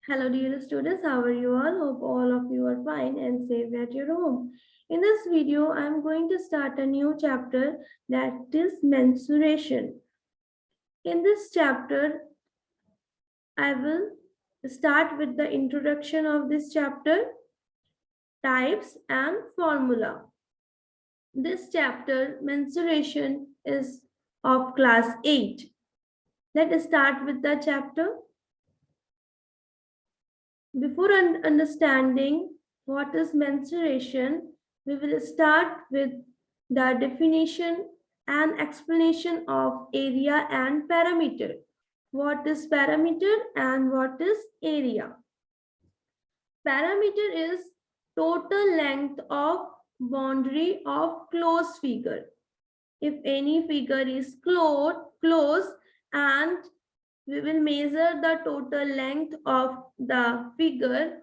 Hello, dear students. How are you all? Hope all of you are fine and safe at your home. In this video, I am going to start a new chapter, that is mensuration. In this chapter, I will start with the introduction of this chapter, types and formula. This chapter, mensuration, is of class 8. Let us start with the chapter. Before understanding what is mensuration, we will start with the definition and explanation of area and perimeter. What is perimeter and what is area? Perimeter is total length of boundary of closed figure. If any figure is closed and we will measure the total length of the figure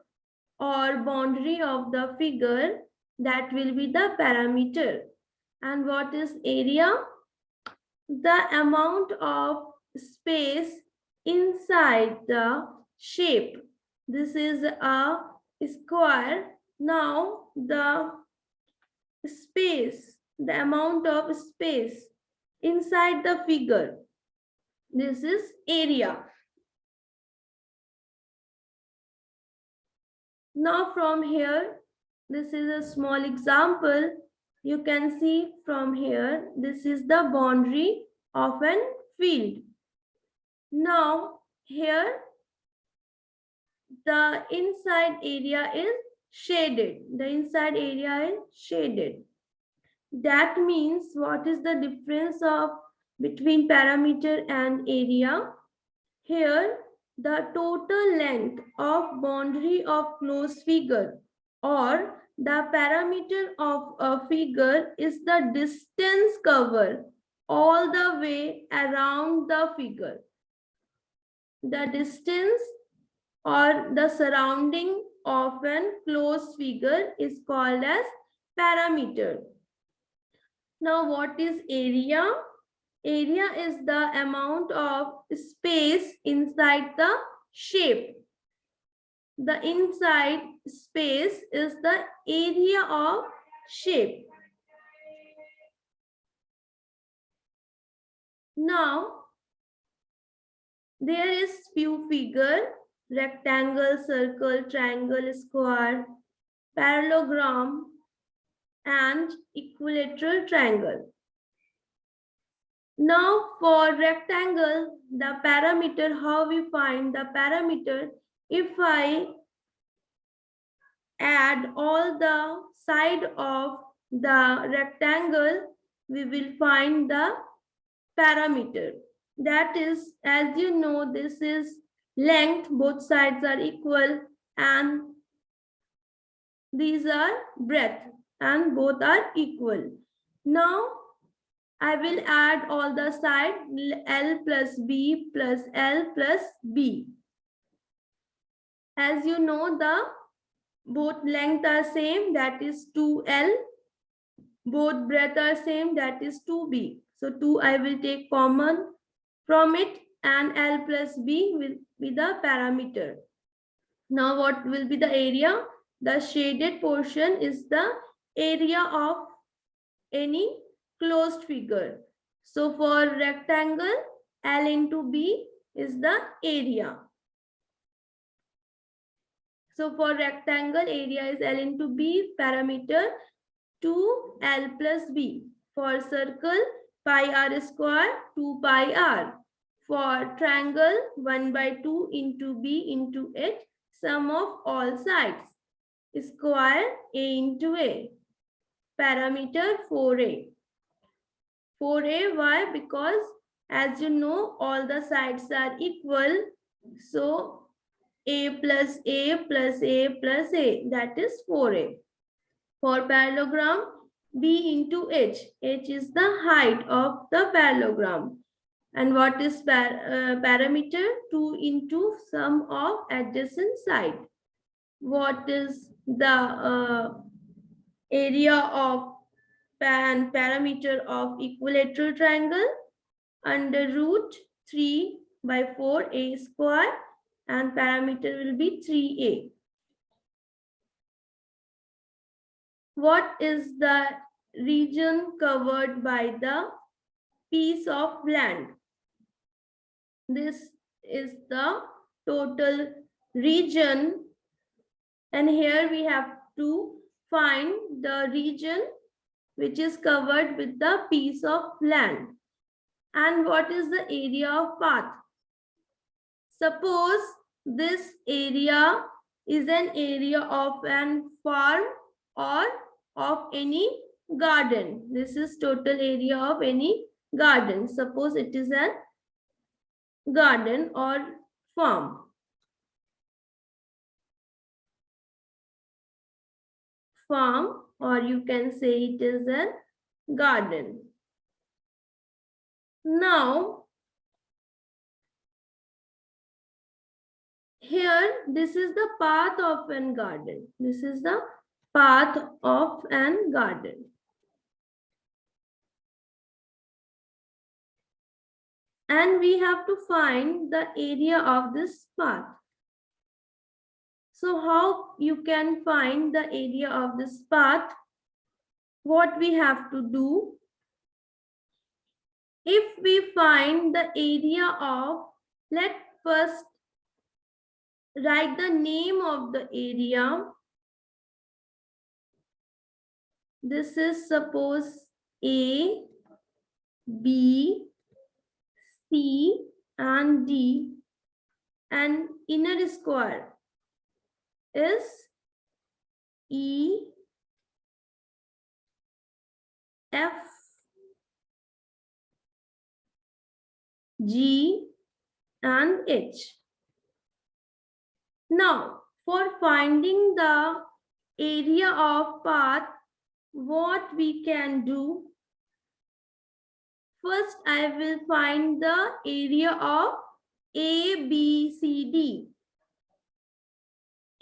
or boundary of the figure, that will be the perimeter. And what is area? The amount of space inside the shape. This is a square. Now the space, the amount of space inside the figure, this is area. Now from here, this is a small example. You can see from here, this is the boundary of an field. Now here, the inside area is shaded. The inside area is shaded. That means what is the difference of between perimeter and area? Here, the total length of boundary of closed figure or the parameter of a figure is the distance covered all the way around the figure. The distance or the surrounding of an closed figure is called as parameter. Now, what is area? Area is the amount of space inside the shape. The inside space is the area of shape. Now, there is few figure: rectangle, circle, triangle, square, parallelogram, and equilateral triangle. Now for rectangle, the parameter, how we find the parameter? If I add all the side of the rectangle, we will find the parameter. That is, as you know, this is length, both sides are equal, and these are breadth, and both are equal. Now I will add all the side L plus B plus L plus B. As you know, the both length are same, that is 2L. Both breadth are same, that is 2B. So 2 I will take common from it, and L plus B will be the parameter. Now what will be the area? The shaded portion is the area of any closed figure. So for rectangle, L into B is the area. So for rectangle, area is L into B, parameter 2L plus B. For circle, pi r square, 2 pi r. For triangle, 1 by 2 into B into H, sum of all sides. Square, A into A. Parameter 4A. 4A, why? Because as you know, all the sides are equal. So A plus A plus A plus A, that is 4A. For parallelogram, B into H. H is the height of the parallelogram. And what is parameter? 2 into sum of adjacent side. What is the area of parameter of equilateral triangle? Under root 3 by 4 A square and parameter will be 3a. What is the region covered by the piece of land? This is the total region, and here we have to find the region which is covered with the piece of land. And what is the area of path? Suppose this area is an area of an farm or of any garden. This is total area of any garden. Suppose it is a garden or farm. Farm, or you can say it is a garden. Now, here, this is the path of an garden. This is the path of an garden. And we have to find the area of this path. So how you can find the area of this path? What we have to do? If we find the area of, let's first write the name of the area. This is suppose A, B, C and D, and inner square is E, F, G and H. Now, for finding the area of path, what we can do? First, I will find the area of A, B, C, D.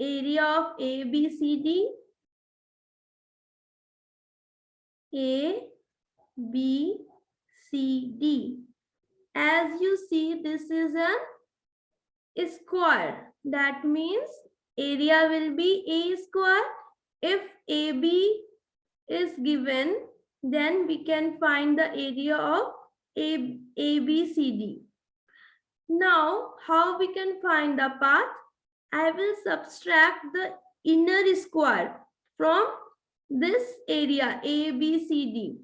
Area of A, B, C, D. A, B, C, D. As you see, this is a square. That means area will be A square. If AB is given, then we can find the area of ABCD. Now, how we can find the path? I will subtract the inner square from this area ABCD.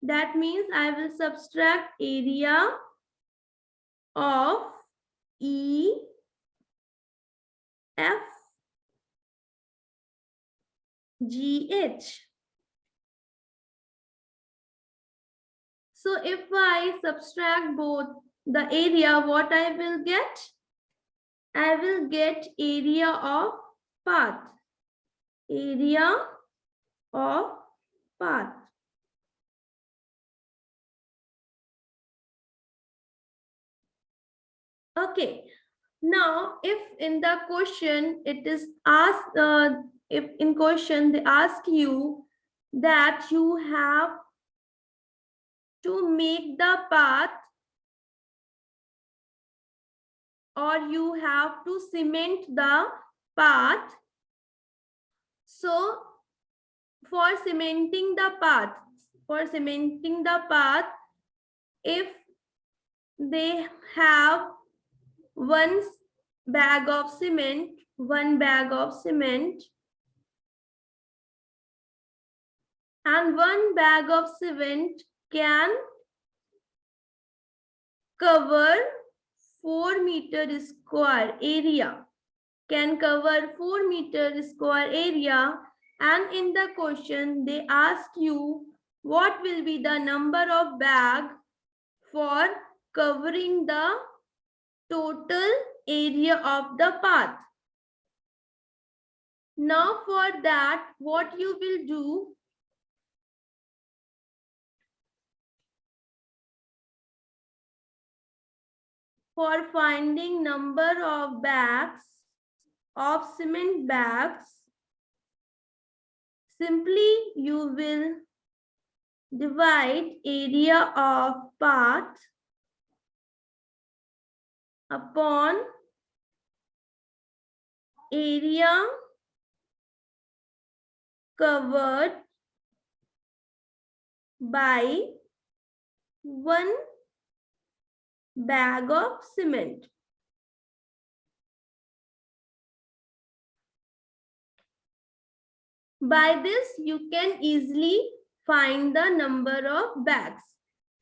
That means I will subtract area of E, F, G, H. So if I subtract both the area, what I will get? I will get area of path. Area of path. Okay. Now, if in the question it is asked, if in question they ask you that you have to make the path, or you have to cement the path. So for cementing the path, if they have one bag of cement, and one bag of cement can cover 4 meter square area, and in the question they ask you what will be the number of bag for covering the total area of the path. Now for that, what you will do? For finding number of bags of cement bags, simply you will divide area of path upon area covered by one bag of cement. By this, you can easily find the number of bags.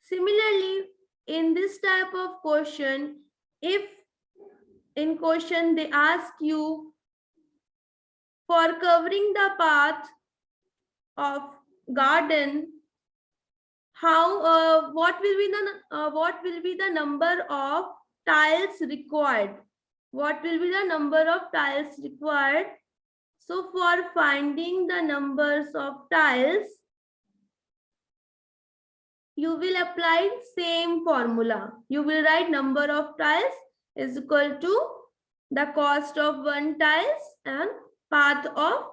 Similarly, in this type of question, if in question they ask you for covering the path of garden, how what will be the number of tiles required? What will be the number of tiles required? So for finding the numbers of tiles, you will apply same formula. You will write number of tiles is equal to the cost of one tiles and path of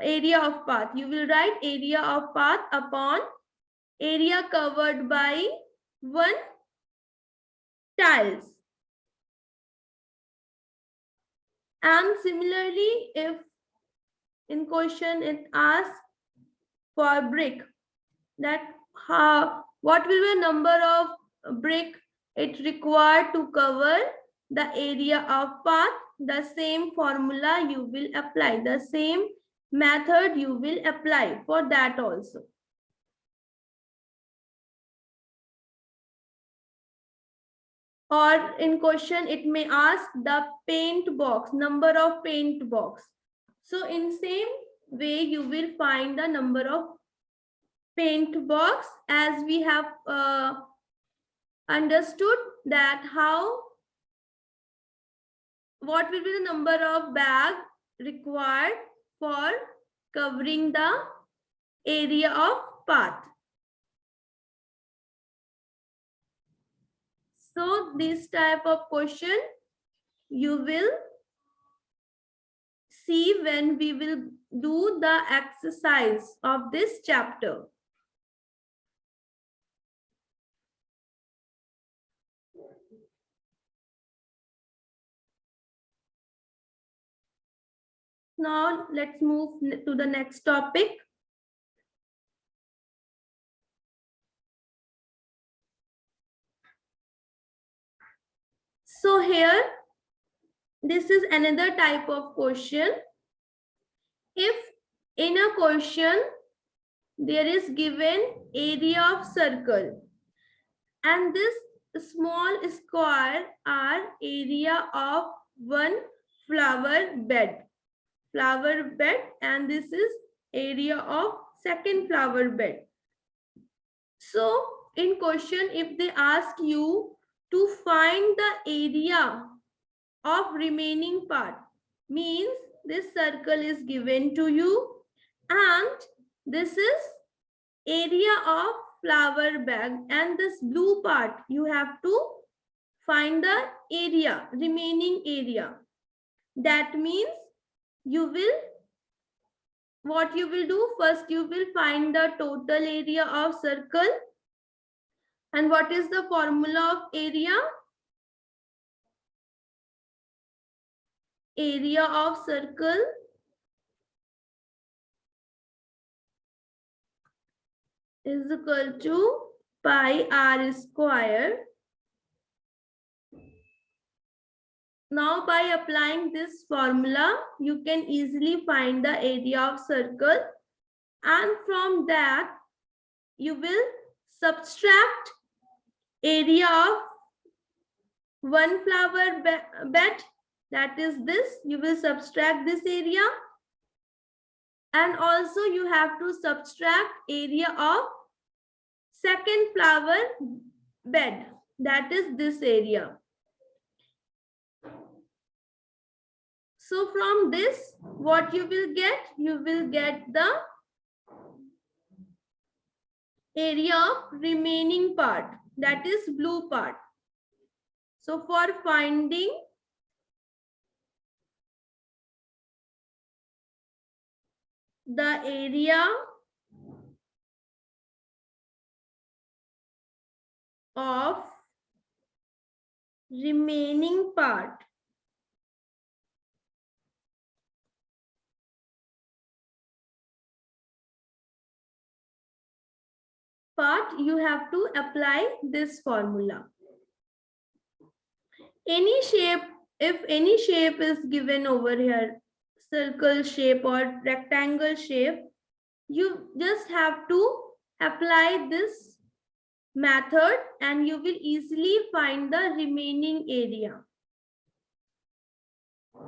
area of path. You will write area of path upon area covered by one tiles. And similarly, if in question it asks for brick, that what will be the number of brick it required to cover the area of path, the same formula you will apply, the same method you will apply for that also. Or in question, it may ask the paint box, number of paint box. So in same way, you will find the number of paint box, as we have understood that what will be the number of bag required for covering the area of path. So this type of question you will see when we will do the exercise of this chapter. Now let's move to the next topic. So here, this is another type of question. If in a question there is given area of circle and this small square are area of one flower bed, and this is area of second flower bed. So in question, if they ask you to find the area of remaining part, means this circle is given to you and this is area of flower bag, and this blue part you have to find the area, remaining area. That means what you will do, first you will find the total area of circle. And what is the formula of area? Area of circle is equal to pi r square. Now by applying this formula, you can easily find the area of circle, and from that you will subtract area of one flower bed, that is this, you will subtract this area, and also you have to subtract area of second flower bed, that is this area. So from this, what you will get? You will get the area of remaining part, that is blue part. So for finding the area of remaining part, part, you have to apply this formula. Any shape, if any shape is given over here, circle shape or rectangle shape, you just have to apply this method and you will easily find the remaining area.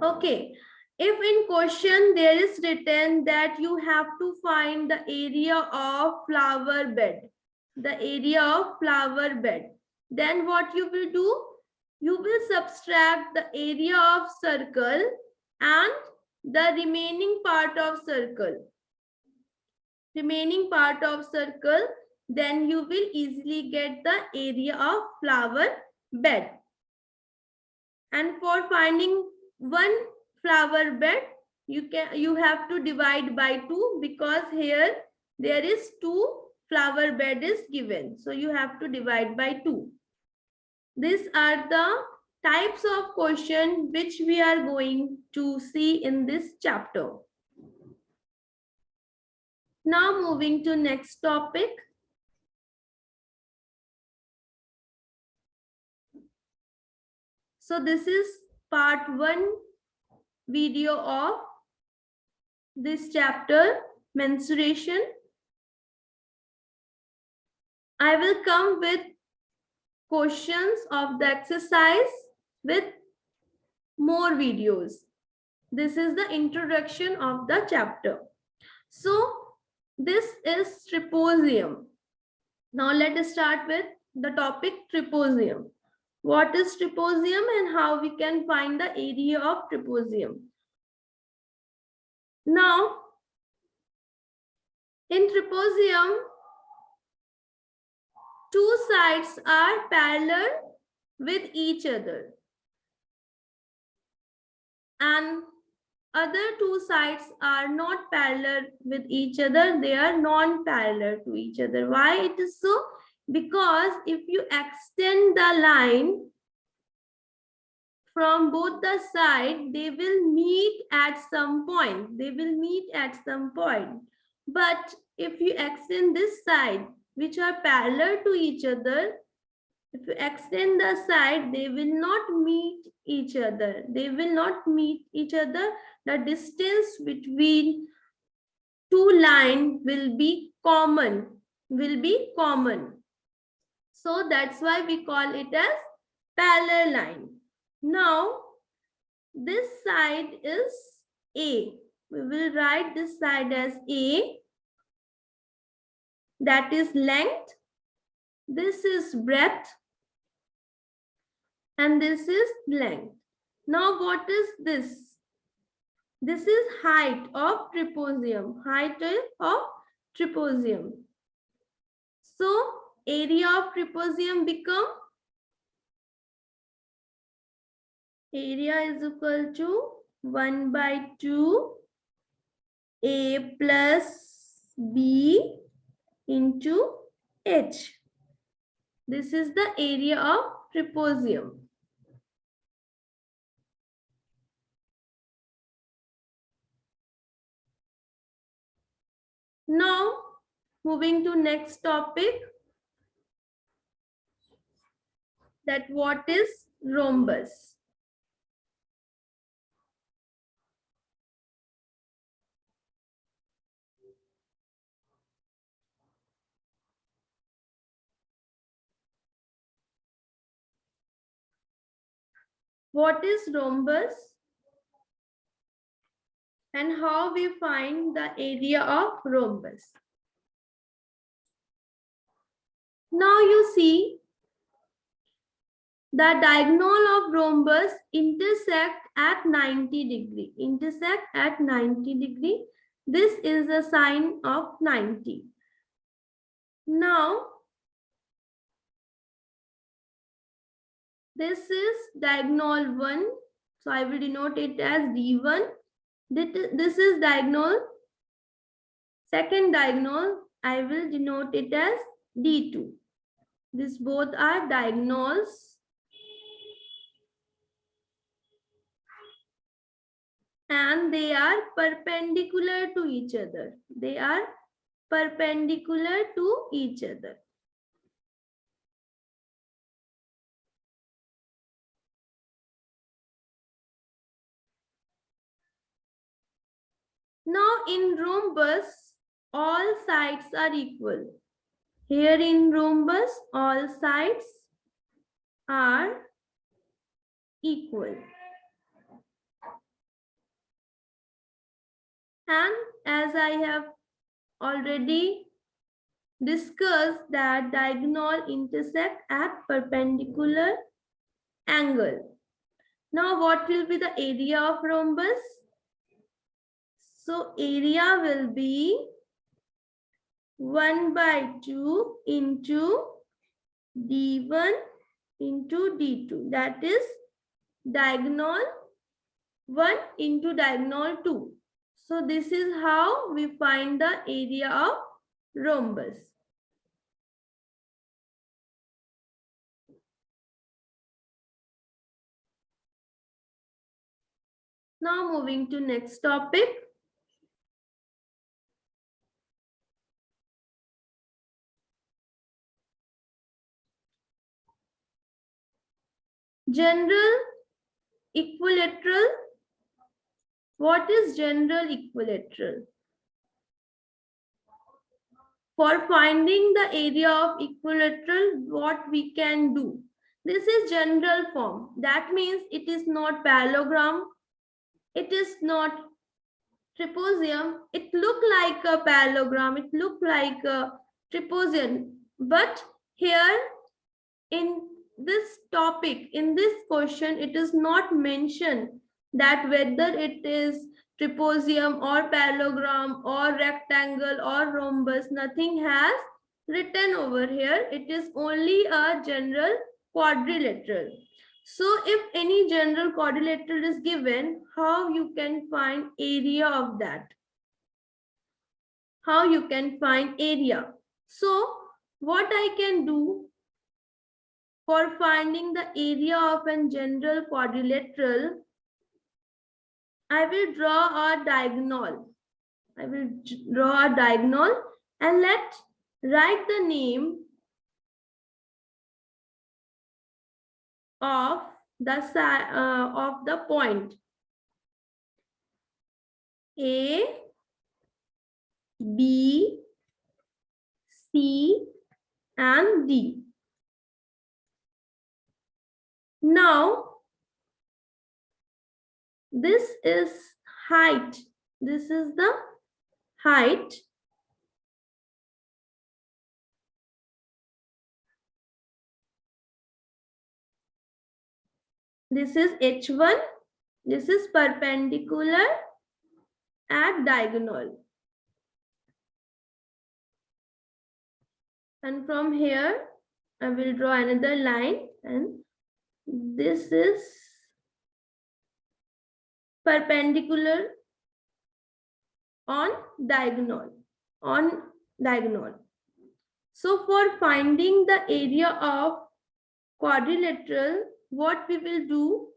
Okay, if in question there is written that you have to find the area of flower bed, the area of flower bed, then what you will do? You will subtract the area of circle and the remaining part of circle. Remaining part of circle, then you will easily get the area of flower bed. And for finding one flower bed, you have to divide by 2 because here there is 2 flower bed is given. So you have to divide by 2. These are the types of question which we are going to see in this chapter. Now moving to next topic. So this is part 1 video of this chapter, mensuration. I will come with questions of the exercise with more videos. This is the introduction of the chapter. So this is trapezium. Now let us start with the topic trapezium. What is trapezium and how we can find the area of trapezium? Now, in trapezium, 2 sides are parallel with each other, and other 2 sides are not parallel with each other. They are non-parallel to each other. Why it is so? Because if you extend the line from both the sides, they will meet at some point. They will meet at some point. But if you extend this side, which are parallel to each other, if you extend the side, they will not meet each other. They will not meet each other. The distance between 2 lines will be common. So that's why we call it as parallel line. Now, this side is A. We will write this side as A. That is length. This is breadth. And this is length. Now, what is this? This is height of trapezium. Height of trapezium. So, area of trapezium become area is equal to 1 by 2 A plus B into H. This is the area of trapezium. Now, moving to next topic, that what is rhombus? What is rhombus? And how we find the area of rhombus? Now you see, the diagonal of rhombus intersect at 90 degree. Intersect at 90 degree. This is a sign of 90. Now, this is diagonal 1. So I will denote it as D1. This is diagonal. Second diagonal, I will denote it as D2. These both are diagonals. And they are perpendicular to each other. They are perpendicular to each other. Now in rhombus, all sides are equal. Here in rhombus, all sides are equal. And as I have already discussed that diagonal intersect at perpendicular angle. Now what will be the area of rhombus? So area will be 1/2 into d1 into d2. That is diagonal 1 into diagonal 2. So this is how we find the area of rhombus. Now moving to next topic. General equilateral. What is general equilateral? For finding the area of equilateral, what we can do? This is general form. That means it is not parallelogram. It is not trapezium. It look like a parallelogram. It look like a trapezium. But here in this topic, in this question, it is not mentioned that whether it is trapezium or parallelogram or rectangle or rhombus. Nothing has written over here. It is only a general quadrilateral. So if any general quadrilateral is given, how you can find area of that? How you can find area? So what I can do for finding the area of a general quadrilateral, I will draw a diagonal. I will draw a diagonal and write the name of the point A, B, C, and D. Now, this is height. This is the height. This is H1. This is perpendicular at diagonal. And from here, I will draw another line, and this is perpendicular on diagonal. So for finding the area of quadrilateral, what we will do?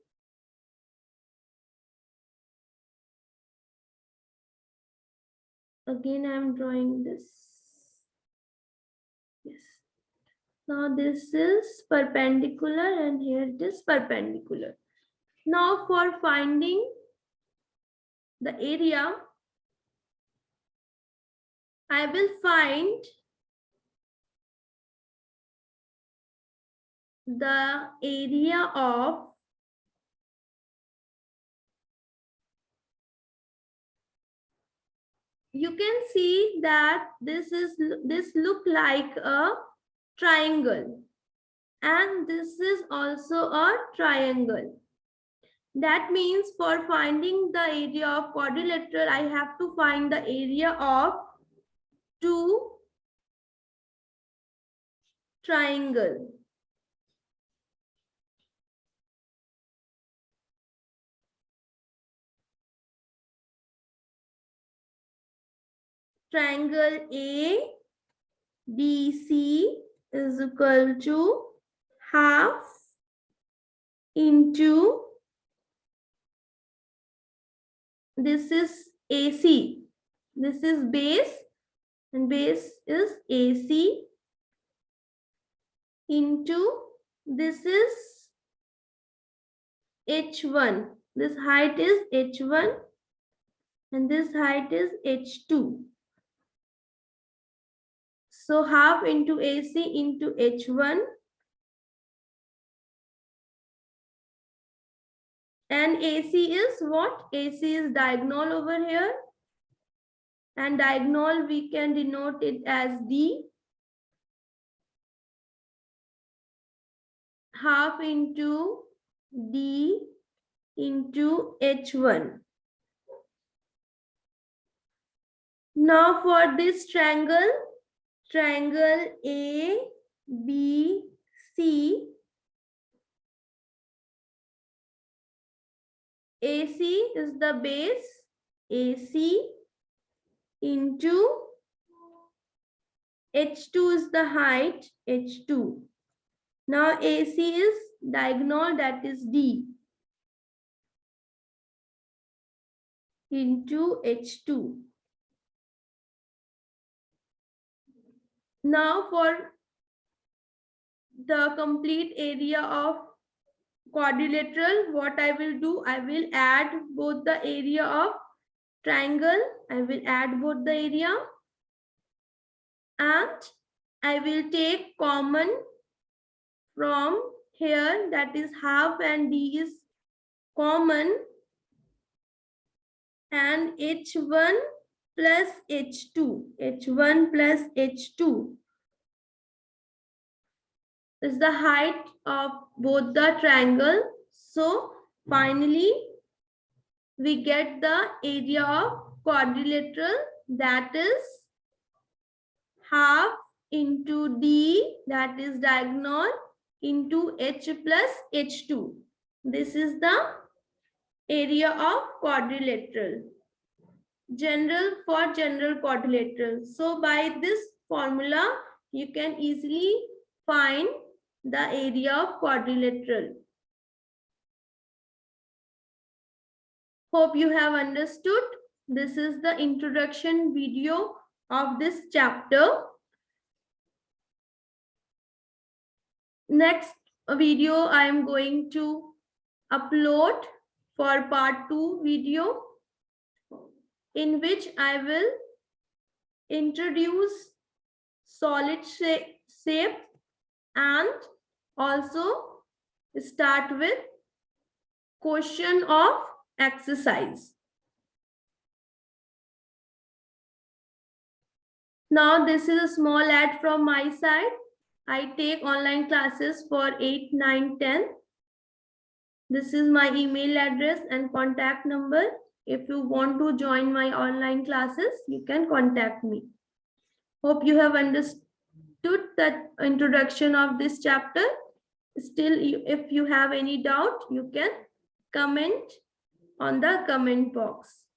Again, I am drawing this. Yes. Now this is perpendicular and here it is perpendicular. Now for finding the area, I will find the area of you can see that this look like a triangle, and this is also a triangle. That means for finding the area of quadrilateral, I have to find the area of two triangle. Triangle ABC is equal to half into this is AC. This is base and base is AC into, this is H1. This height is H1 and this height is H2. So half into AC into H1, and AC is what? AC is diagonal over here, and diagonal we can denote it as D. Half into D into H1. Now for this triangle, triangle ABC, AC is the base, AC into H2 is the height, H2. Now AC is diagonal, that is D into H2. Now for the complete area of quadrilateral, what I will do, I will add both the area of triangle, I will add both the area, and I will take common from here, that is half, and D is common, and H1 plus H2, H1 plus H2 is the height of both the triangle. So finally we get the area of quadrilateral, that is half into D, that is diagonal, into H plus H2. This is the area of quadrilateral, for general quadrilateral. So by this formula you can easily find the area of quadrilateral. Hope you have understood. This is the introduction video of this chapter. Next video I am going to upload for part 2 video, in which I will introduce solid shape and also start with question of exercise. Now this is a small ad from my side. I take online classes for 8, 9, 10. This is my email address and contact number. If you want to join my online classes, you can contact me. Hope you have understood the introduction of this chapter. Still, if you have any doubt, you can comment on the comment box.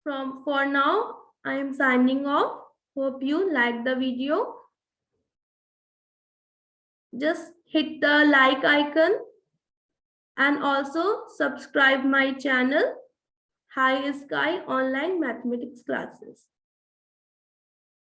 For now, I am signing off. Hope you like the video. Just hit the like icon and also subscribe my channel, High Sky Online Mathematics Classes.